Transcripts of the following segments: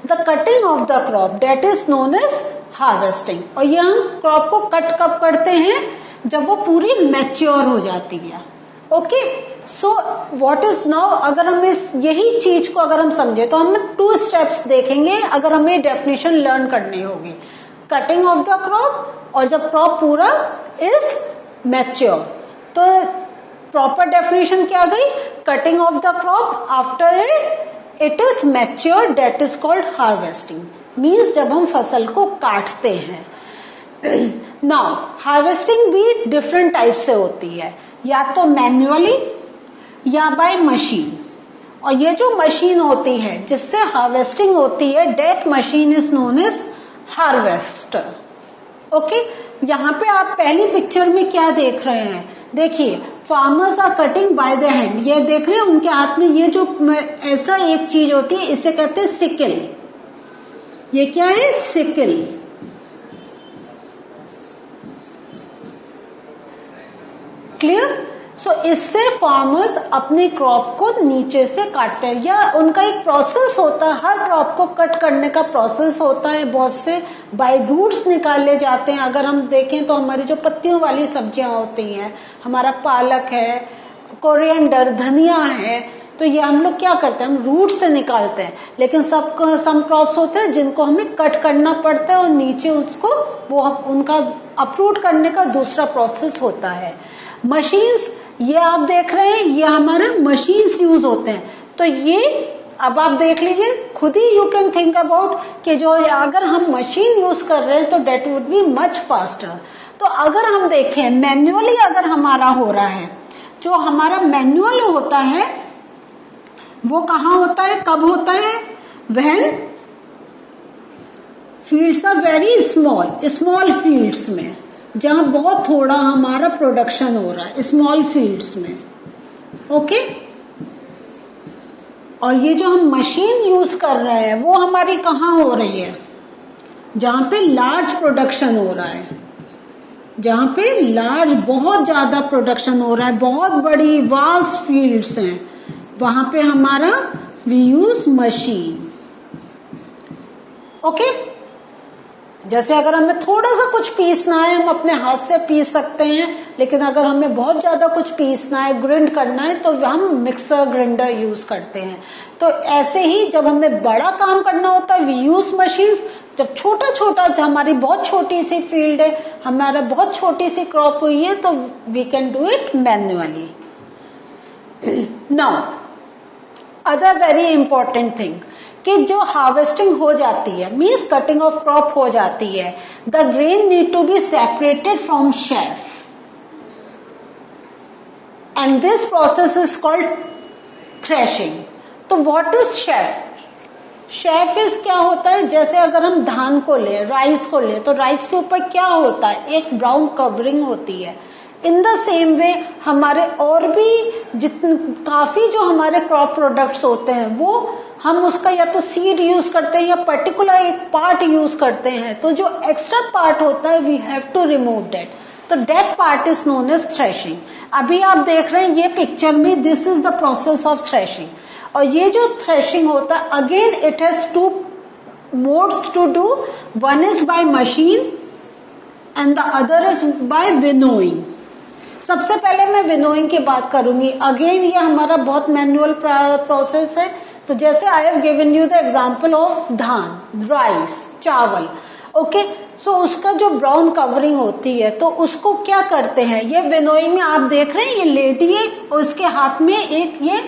The cutting of the crop that is known as harvesting. और ये हम crop को कट कब करते हैं, जब वो पूरी मैच्योर हो जाती है। Okay, so what is now, अगर हम इस यही चीज को अगर हम समझे तो हम 2 स्टेप्स देखेंगे अगर हमें डेफिनेशन लर्न करनी होगी, कटिंग ऑफ द क्रॉप और जब क्रॉप पूरा इज मैच्योर। तो प्रॉपर डेफिनेशन क्या गई, cutting of the crop after it is mature that is called harvesting, means जब हम फसल को काटते हैं। नाउ हार्वेस्टिंग भी डिफरेंट टाइप से होती है, या तो मैन्युअली या बाय मशीन। और ये जो मशीन होती है जिससे हार्वेस्टिंग होती है, that machine is known as harvester. Okay, यहाँ पे आप पहली पिक्चर में क्या देख रहे हैं, देखिए farmers are cutting by the hand. ये देख रहे हैं उनके हाथ में ये जो ऐसा एक चीज होती है, इसे कहते हैं सिकल। ये क्या है, सिकल। क्लियर। सो इससे फार्मर्स अपनी क्रॉप को नीचे से काटते हैं, या उनका एक प्रोसेस होता है, हर क्रॉप को कट करने का प्रोसेस होता है। बहुत से बाय रूट्स निकाले जाते हैं। अगर हम देखें तो हमारी जो पत्तियों वाली सब्जियां होती हैं, हमारा पालक है, कोरिएंडर, धनिया है, तो ये हम लोग क्या करते हैं, हम रूट से निकालते हैं। लेकिन सम क्रॉप्स होते हैं जिनको हमें कट करना पड़ता है और नीचे उसको वो उनका अपरूट करने का दूसरा प्रोसेस होता है। मशीन्स, ये आप देख रहे हैं, ये हमारे मशीन्स यूज होते हैं। तो ये अब आप देख लीजिए खुद ही, यू कैन थिंक अबाउट कि जो अगर हम मशीन यूज कर रहे हैं तो that would be much faster. तो अगर हम देखें मैन्युअली अगर हमारा हो रहा है, जो हमारा मैन्युअल होता है वो कहाँ होता है, कब होता है, when fields are very small fields में, जहां बहुत थोड़ा हमारा प्रोडक्शन हो रहा है, स्मॉल फील्ड्स में। ओके, और ये जो हम मशीन यूज कर रहे हैं वो हमारी कहाँ हो रही है, जहां पे लार्ज प्रोडक्शन हो रहा है, जहां पे लार्ज बहुत ज्यादा प्रोडक्शन हो रहा है, बहुत बड़ी वास्ट फील्ड्स हैं, वहां पे हमारा वी यूज मशीन। ओके, जैसे अगर हमें थोड़ा सा कुछ पीसना है हम अपने हाथ से पीस सकते हैं, लेकिन अगर हमें बहुत ज्यादा कुछ पीसना है, ग्राइंड करना है, तो हम मिक्सर ग्राइंडर यूज करते हैं। तो ऐसे ही जब हमें बड़ा काम करना होता है वी यूज मशीन्स। जब छोटा छोटा, हमारी बहुत छोटी सी फील्ड है, हमारा बहुत छोटी सी क्रॉप हुई है, तो we can do it manually. Now other very important thing कि जो हार्वेस्टिंग हो जाती है, मीन्स कटिंग ऑफ क्रॉप हो जाती है, the grain need to be separated from chaff, and this process is called threshing. तो what is chaff? Chaff is क्या होता है, जैसे अगर हम धान को ले, राइस को ले, तो राइस के ऊपर क्या होता है, एक ब्राउन कवरिंग होती है। इन द सेम वे हमारे और भी जितने काफी जो हमारे क्रॉप प्रोडक्ट्स होते हैं वो हम उसका या तो सीड यूज करते हैं या पर्टिकुलर एक पार्ट यूज करते हैं। तो जो एक्स्ट्रा पार्ट होता है we have to remove that, तो that part is known as threshing. अभी आप देख रहे हैं ये पिक्चर में, this is the process of threshing. और ये जो थ्रेशिंग होता है, again it has 2 modes to do, one is by machine and the other is by winnowing. सबसे पहले मैं विनोइंग की बात करूंगी। अगेन ये हमारा बहुत मैनुअल प्रोसेस है। तो जैसे I have given you the example of धान, राइस, चावल। ओके, सो उसका जो ब्राउन कवरिंग होती है तो उसको क्या करते हैं, ये विनोइंग में आप देख रहे हैं ये लेडी है और उसके हाथ में एक ये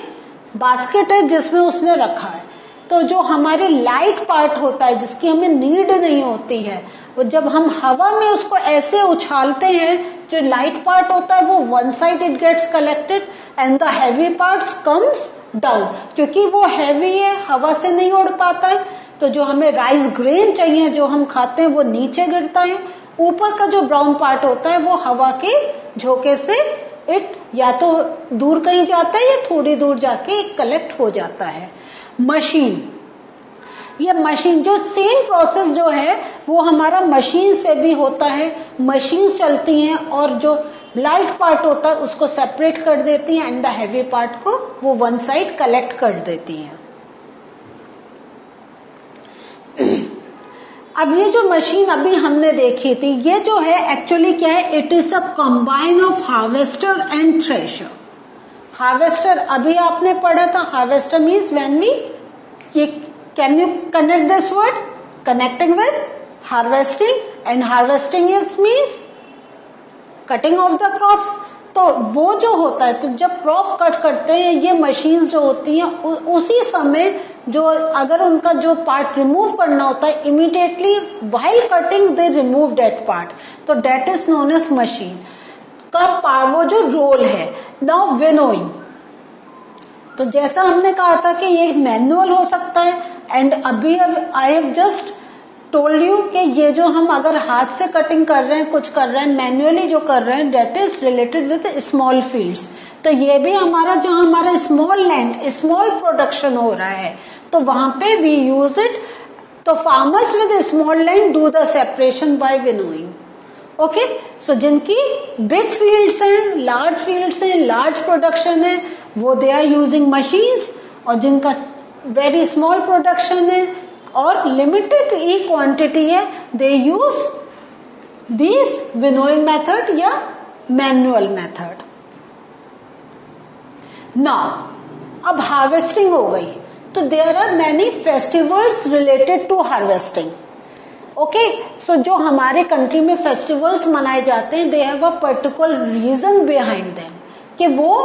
बास्केट है जिसमें उसने रखा है। तो जो हमारे लाइट पार्ट होता है जिसकी हमें नीड नहीं होती है, वो जब हम हवा में उसको ऐसे उछालते हैं, जो लाइट पार्ट होता है वो one side it gets collected and the heavy parts comes down. क्योंकि वो हैवी है, हवा से नहीं उड़ पाता है, तो जो हमें राइस ग्रेन चाहिए जो हम खाते हैं वो नीचे गिरता है। ऊपर का जो ब्राउन पार्ट होता है वो हवा के झोंके से इट या तो दूर कहीं जाता है या थोड़ी दूर जाके कलेक्ट हो जाता है। मशीन, ये मशीन जो सेम प्रोसेस जो है वो हमारा मशीन से भी होता है। मशीन चलती हैं और जो लाइट पार्ट होता है उसको सेपरेट कर देती हैं एंड द हैवी पार्ट को वो वन साइड कलेक्ट कर देती हैं। अब ये जो मशीन अभी हमने देखी थी, ये जो है एक्चुअली क्या है, it is a combine of harvester and thresher. Harvester अभी आपने पढ़ा था, harvester means when we, can you connect this word, connecting with harvesting, and harvesting is means cutting of the crops. तो वो जो होता है, तो जब क्रॉप कट करते हैं ये मशीन्स जो होती हैं, उसी समय जो अगर उनका जो पार्ट रिमूव करना होता है, immediately while cutting they remove that part, तो that is known as machine का वो जो रोल है। नाउ विनोइंग, तो जैसा हमने कहा था कि ये मैनुअल हो सकता है, एंड अभी I have just told you कि ये जो हम अगर हाथ से कटिंग कर रहे हैं, कुछ कर रहे हैं, मैन्युअली जो कर रहे हैं, that is related with small fields. तो ये भी हमारा जहां हमारा स्मॉल लैंड, स्मॉल प्रोडक्शन हो रहा है, तो वहां पे वी यूज इट। तो farmers with small land do the separation by winnowing. Okay, so जिनकी बिग फील्ड्स हैं, लार्ज फील्ड्स हैं, लार्ज प्रोडक्शन है, वो दे आर यूजिंग मशीन्स, और जिनका वेरी स्मॉल प्रोडक्शन है और लिमिटेड ई क्वांटिटी है, they use this winnowing method या मैनुअल मेथड। नाउ अब हार्वेस्टिंग हो गई, तो there are many festivals related to harvesting. Okay, so जो हमारे कंट्री में फेस्टिवल्स मनाए जाते हैं, they have a particular reason behind them, कि वो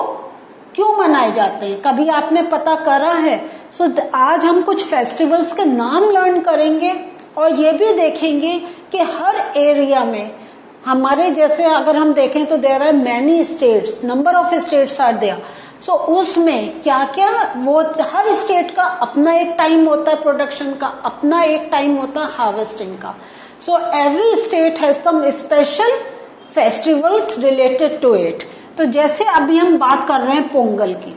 क्यों मनाए जाते हैं, कभी आपने पता करा है? सो आज हम कुछ फेस्टिवल्स के नाम लर्न करेंगे, और ये भी देखेंगे कि हर एरिया में हमारे, जैसे अगर हम देखें तो there are many states, number of states are there, so उसमें क्या क्या, वो हर स्टेट का अपना एक टाइम होता है प्रोडक्शन का, अपना एक टाइम होता है हार्वेस्टिंग का। So every state has some special festivals related to it. तो जैसे अभी हम बात कर रहे हैं पोंगल की,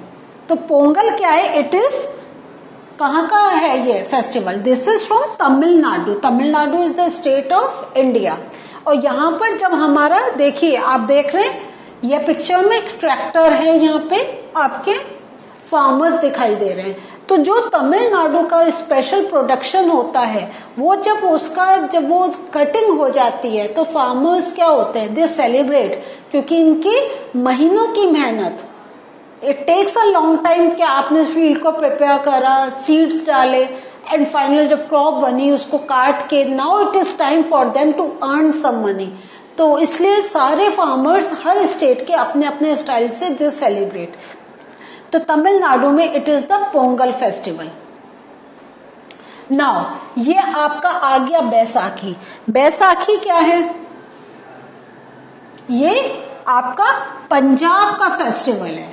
तो पोंगल क्या है, इट इज कहाँ का है ये festival, this is from Tamil Nadu. Tamil Nadu is the state of India. और यहाँ पर जब हमारा, देखिए आप देख रहे हैं ये पिक्चर में एक ट्रैक्टर है, यहाँ पे आपके फार्मर्स दिखाई दे रहे हैं। तो जो तमिलनाडु का स्पेशल प्रोडक्शन होता है, वो जब वो कटिंग हो जाती है, तो फार्मर्स क्या होते हैं, दे सेलिब्रेट, क्योंकि इनकी महीनों की मेहनत, it takes a long time कि आपने फील्ड को प्रिपेयर करा, सीड्स डाले, एंड फाइनल जब क्रॉप बनी उसको काट के, now it is time for them to earn some money. तो इसलिए सारे फार्मर्स हर स्टेट के अपने अपने स्टाइल से दे सेलिब्रेट। तो तमिलनाडु में it is the Pongal festival. Now ये आपका आ गया बैसाखी। बैसाखी क्या है, ये आपका पंजाब का फेस्टिवल है।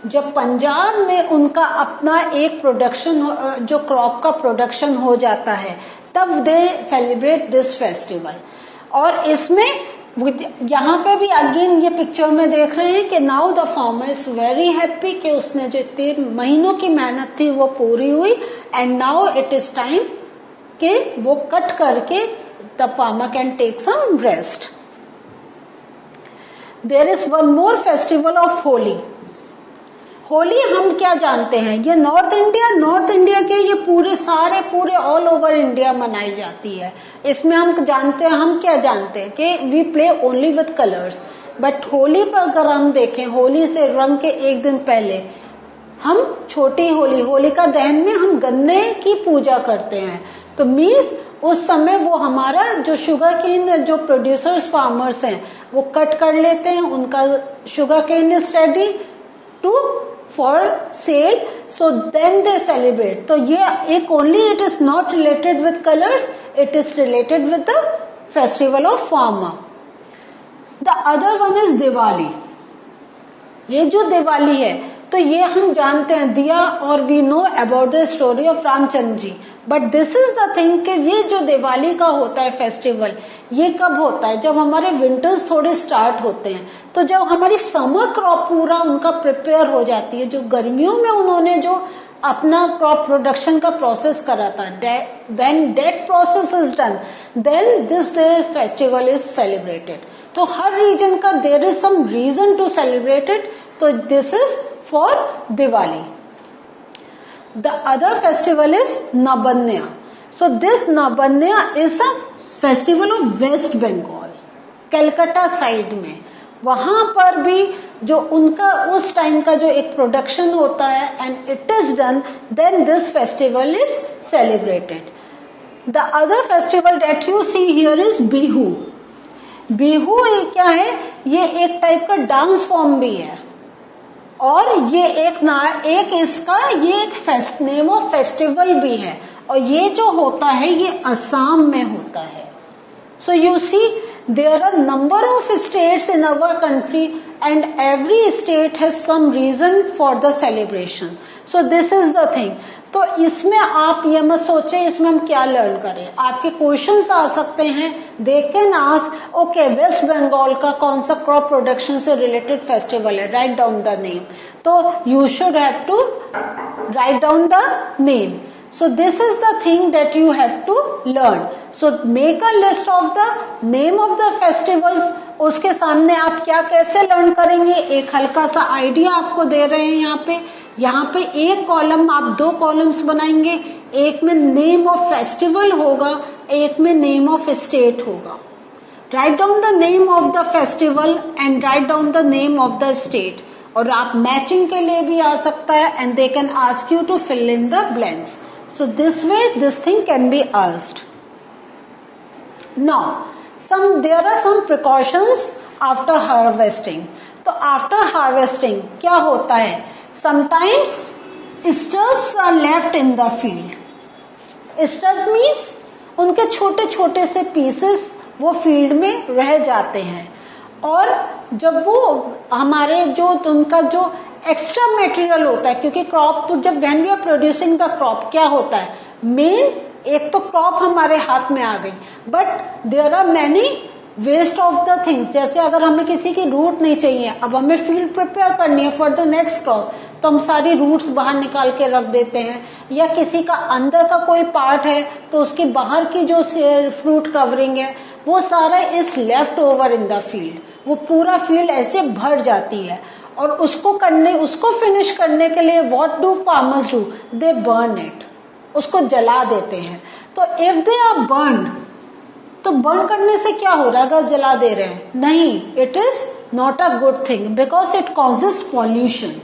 जब पंजाब में उनका अपना एक प्रोडक्शन, जो क्रॉप का प्रोडक्शन हो जाता है, तब दे सेलिब्रेट दिस फेस्टिवल। और इसमें यहाँ पे भी अगेन ये पिक्चर में देख रहे हैं कि now the farmer is very happy कि उसने जो 3 महीनों की मेहनत थी वो पूरी हुई, and now it is time कि वो कट करके the farmer can take some rest. There is one more festival of Holi. Holi हम क्या जानते हैं, ये नॉर्थ इंडिया के ये पूरे ऑल ओवर इंडिया मनाई जाती है। इसमें हम जानते हैं, हम क्या जानते हैं कि we play only with colours, but Holi पर अगर हम देखें, होली से रंग के एक दिन पहले हम छोटी होलिका दहन में हम गन्ने की पूजा करते हैं। तो मीन्स उस समय वो हमारा जो शुगर केन, जो प्रोड्यूसर्स फार्मर्स हैं, वो कट कर लेते हैं, उनका sugar cane is ready to for sale, so then they celebrate. तो ये एक only, it is not related with colours, it is related with the festival of farmer. The other one is Diwali. ये जो दिवाली है, तो ये हम जानते हैं दिया, और we know about the story of Ramchandra ji, but this is the thing कि ये जो दिवाली का होता है फेस्टिवल, ये कब होता है, जब हमारे विंटर्स थोड़े स्टार्ट होते हैं। तो जब हमारी समर क्रॉप पूरा उनका प्रिपेयर हो जाती है, जो गर्मियों में उन्होंने जो अपना क्रॉप प्रोडक्शन का प्रोसेस करा था, when that process is done, then this festival is celebrated. तो हर रीजन का there is some reason to celebrate it, तो this is for Diwali. The other festival is Nabanna. So this Nabanna is a festival of West Bengal, Calcutta side में। वहां पर भी जो उनका उस टाइम का जो एक प्रोडक्शन होता है and it is done, then this festival is celebrated. The other festival that you see here is Bihu. Bihu क्या है? ये एक टाइप का डांस फॉर्म भी है और ये एक इसका ये एक नेम ऑफ फेस्टिवल भी है, और ये जो होता है ये असम में होता है। So you see there are number of states in our country and every state has some reason for the celebration. So this is the thing. तो इसमें आप ये मत सोचे इसमें हम क्या लर्न करें। आपके क्वेश्चंस आ सकते हैं, they can ask okay West Bengal का कौन सा क्रॉप प्रोडक्शन से रिलेटेड फेस्टिवल है, राइट डाउन द नेम। तो you should have to write down the name. So this is the thing that you have to learn. So make a list of the name of the festivals. उसके सामने आप क्या कैसे learn करेंगे, एक हल्का सा आइडिया आपको दे रहे हैं। यहाँ पे एक कॉलम, आप 2 कॉलम्स बनाएंगे, एक में नेम ऑफ फेस्टिवल होगा, एक में नेम ऑफ स्टेट होगा। Write down the name of the festival and write down the name of the state. और आप मैचिंग के लिए भी आ सकता है and they can ask you to fill in the blanks. So this way this thing can be asked. Now there are some precautions after harvesting. तो after harvesting क्या होता है? Sometimes stubs are left in the field. Stub means उनके छोटे छोटे से pieces वो field में रह जाते हैं, और जब वो हमारे जो उनका जो एक्स्ट्रा मटेरियल होता है, क्योंकि क्रॉप जब when we are producing the crop क्या होता है, मेन एक तो क्रॉप हमारे हाथ में आ गई, but there are many waste of the things. जैसे अगर हमें किसी की रूट नहीं चाहिए, अब हमें फील्ड प्रिपेयर करनी है फॉर द नेक्स्ट क्रॉप, तो हम सारी रूट्स बाहर निकाल के रख देते हैं, या किसी का अंदर का कोई पार्ट है तो उसकी बाहर की जो फ्रूट कवरिंग है वो सारा is left over in the field. वो पूरा फील्ड ऐसे भर जाती है, और उसको फिनिश करने के लिए what do farmers do, they burn it, उसको जला देते हैं। तो इफ दे आर बर्न, तो बर्न करने से क्या हो रहा है? अगर जला दे रहे हैं, नहीं, it is not a good thing because it causes pollution.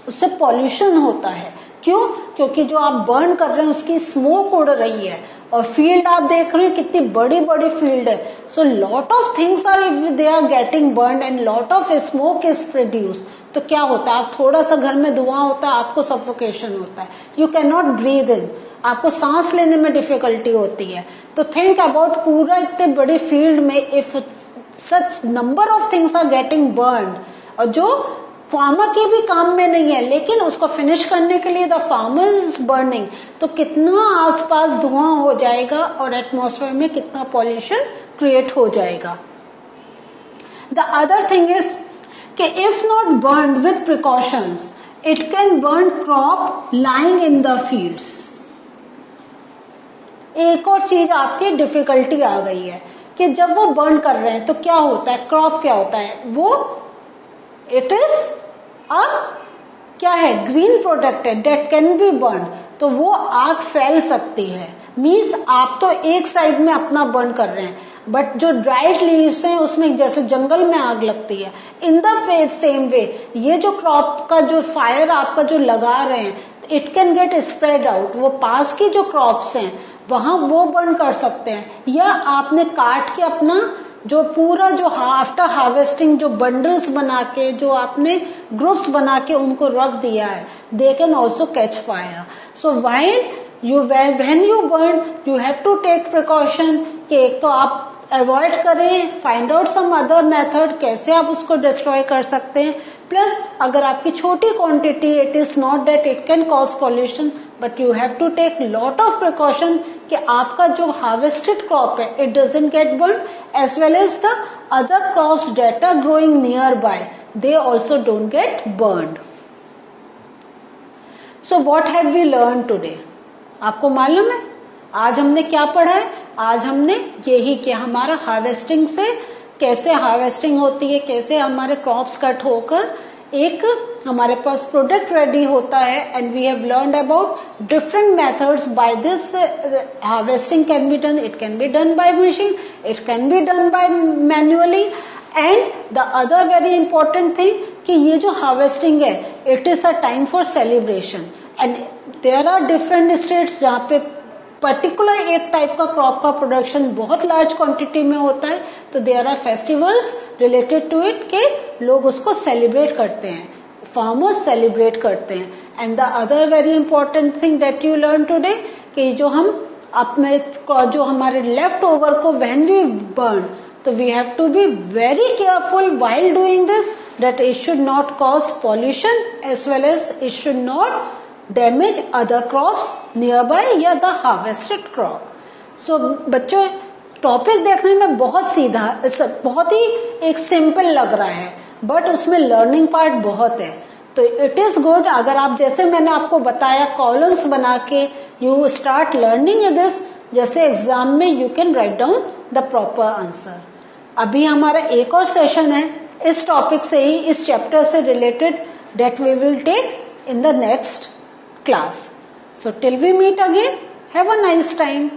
उससे पॉल्यूशन होता है। क्यों? क्योंकि जो आप बर्न कर रहे हैं उसकी स्मोक उड़ रही है, और फील्ड आप देख रहे हैं कितनी बड़ी बड़ी फील्ड है। So lot of things are if they are getting burn and lot of smoke is produce, तो क्या होता है? आप थोड़ा सा घर में धुआं होता है, आपको सफोकेशन होता है, यू कैन नॉट ब्रीथ इन, आपको सांस लेने में डिफिकल्टी होती है। तो थिंक अबाउट पूरा इतने बड़ी फील्ड में if such number of things are getting burn, और जो फार्मर के भी काम में नहीं है लेकिन उसको फिनिश करने के लिए द फार्मर इज बर्निंग, तो कितना आसपास धुआं हो जाएगा और एटमॉस्फेयर में कितना पॉल्यूशन क्रिएट हो जाएगा। द अदर थिंग इज कि if not burn with precautions it can burn crop lying in the fields. एक और चीज आपकी डिफिकल्टी आ गई है कि जब वो बर्न कर रहे हैं तो क्या होता है, क्रॉप क्या होता है, वो इट इज क्या है, ग्रीन प्रोडक्ट है दैट कैन बी बर्न, तो वो आग फैल सकती है। मीन्स आप तो एक साइड में अपना बर्न कर रहे हैं, बट जो ड्राइड लीव्स हैं उसमें जैसे जंगल में आग लगती है, इन द सेम वे ये जो क्रॉप का जो फायर आपका जो लगा रहे हैं it can get spread out, वो पास की जो क्रॉप्स हैं वहां वो बर्न कर सकते हैं, या आपने काट के अपना जो पूरा जो आफ्टर हार्वेस्टिंग जो बंडल्स बना के जो आपने ग्रुप्स बना के उनको रख दिया है, they can also catch fire. So when you burn you have to take precaution कि एक तो आप अवॉइड करें, find out some other method कैसे आप उसको डिस्ट्रॉय कर सकते हैं। प्लस अगर आपकी छोटी quantity, it is not that it can cause pollution, but you have to take lot of precaution कि आपका जो हार्वेस्टेड क्रॉप है it doesn't get burn, as well as the other crops that are growing nearby they also don't get burned. So what have we learn today? आपको मालूम है आज हमने क्या पढ़ा है? आज हमने यही कि हमारा हार्वेस्टिंग से कैसे हार्वेस्टिंग होती है, कैसे हमारे क्रॉप्स कट होकर एक हमारे पास प्रोडक्ट रेडी होता है and we have learned about different methods by this harvesting can be done, it can be done by machine, it can be done by manually. And the other very important thing कि ये जो harvesting है it is a time for celebration and there are different states जहाँ पे particular एक type का crop का production बहुत लार्ज क्वांटिटी में होता है, तो there are festivals related to it के लोग उसको सेलिब्रेट करते हैं, फार्मर्स सेलिब्रेट करते हैं. And the other very important thing that you learn today कि जो हम अपने जो हमारे लेफ्ट ओवर को व्हेन वी बर्न, तो we have to be very careful while doing this that it should not cause pollution as well as it should not damage other crops nearby या the harvested crop. So बच्चों topic देखने में बहुत सीधा, बहुत ही एक simple लग रहा है, बट उसमें लर्निंग पार्ट बहुत है. तो इट इज गुड अगर आप जैसे मैंने आपको बताया कॉलम्स बना के यू स्टार्ट लर्निंग दिस, जैसे एग्जाम में you can write down the proper answer. अभी हमारा एक और सेशन है इस टॉपिक से ही, इस चैप्टर से related, that we will take in the next class. So till we meet again, have a nice time.